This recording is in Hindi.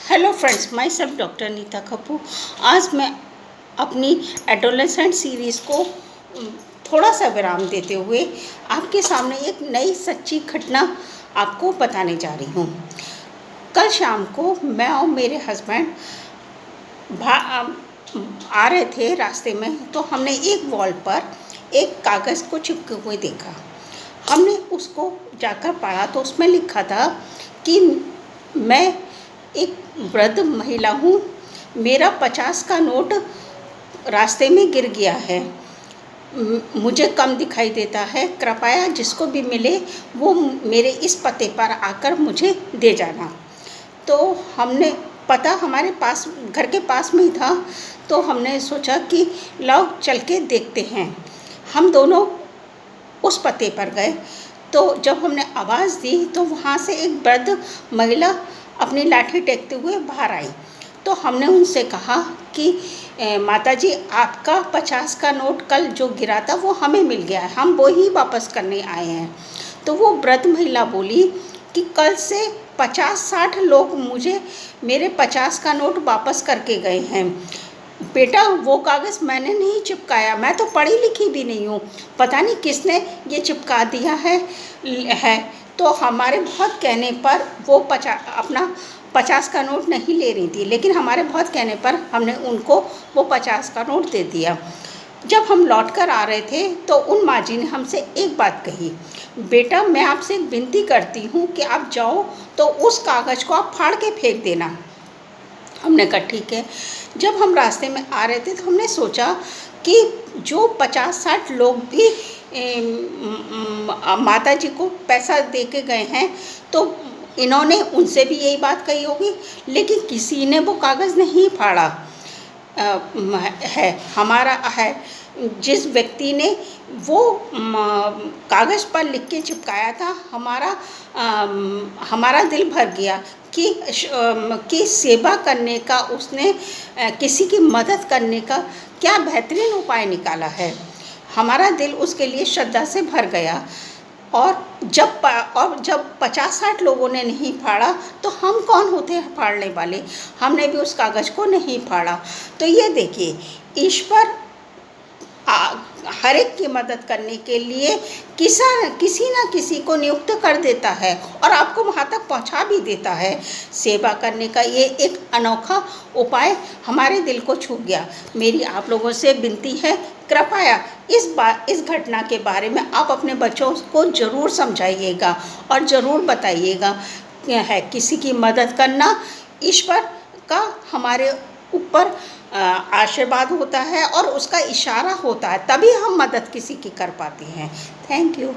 Hello friends, myself doctor Nita Kapoor. आज मैं अपनी एडोलेसेंट सीरीज़ को थोड़ा सा विराम देते हुए आपके सामने एक नई सच्ची घटना आपको बताने जा रही हूँ। कल शाम को मैं और मेरे हस्बैंड आ रहे थे रास्ते में, तो हमने एक वॉल पर एक कागज़ को चिपके हुए देखा। हमने उसको जाकर पढ़ा तो उसमें लिखा था कि मैं एक वृद्ध महिला हूँ, मेरा 50 का नोट रास्ते में गिर गया है, मुझे कम दिखाई देता है, कृपया जिसको भी मिले वो मेरे इस पते पर आकर मुझे दे जाना। तो हमने पता हमारे पास घर के पास में ही था, तो हमने सोचा कि लाओ चल के देखते हैं। हम दोनों उस पते पर गए। तो जब हमने आवाज़ दी तो वहाँ से एक वृद्ध महिला अपनी लाठी टेकते हुए बाहर आई। तो हमने उनसे कहा कि माताजी, आपका 50 का नोट कल जो गिरा था वो हमें मिल गया है, हम वो ही वापस करने आए हैं। तो वो वृद्ध महिला बोली कि कल से 50-60 लोग मुझे मेरे 50 का नोट वापस करके गए हैं। बेटा, वो कागज़ मैंने नहीं चिपकाया, मैं तो पढ़ी लिखी भी नहीं हूँ, पता नहीं किसने ये चिपका दिया है। तो हमारे बहुत कहने पर वो अपना 50 का नोट नहीं ले रही थी, लेकिन हमारे बहुत कहने पर हमने उनको वो 50 का नोट दे दिया। जब हम लौट कर आ रहे थे तो उन माँ जी ने हमसे एक बात कही, बेटा मैं आपसे एक विनती करती हूँ कि आप जाओ तो उस कागज़ को आप फाड़ के फेंक देना। हमने कहा ठीक है। जब हम रास्ते में आ रहे थे तो हमने सोचा कि जो 50-60 लोग भी माता जी को पैसा दे के गए हैं, तो इन्होंने उनसे भी यही बात कही होगी, लेकिन किसी ने वो कागज़ नहीं फाड़ा है। हमारा है जिस व्यक्ति ने वो कागज़ पर लिख के चिपकाया था, हमारा दिल भर गया कि सेवा करने का उसने, किसी की मदद करने का क्या बेहतरीन उपाय निकाला है। हमारा दिल उसके लिए श्रद्धा से भर गया। और जब 50-60 लोगों ने नहीं फाड़ा तो हम कौन होते हैं फाड़ने वाले। हमने भी उस कागज़ को नहीं फाड़ा। तो ये देखिए, ईश्वर हर एक की मदद करने के लिए किसी ना किसी को नियुक्त कर देता है और आपको वहाँ तक पहुँचा भी देता है। सेवा करने का ये एक अनोखा उपाय हमारे दिल को छू गया। मेरी आप लोगों से विनती है, कृपया इस घटना के बारे में आप अपने बच्चों को ज़रूर समझाइएगा और ज़रूर बताइएगा। है किसी की मदद करना ईश्वर का हमारे ऊपर आशीर्वाद होता है और उसका इशारा होता है, तभी हम मदद किसी की कर पाते हैं। Thank you.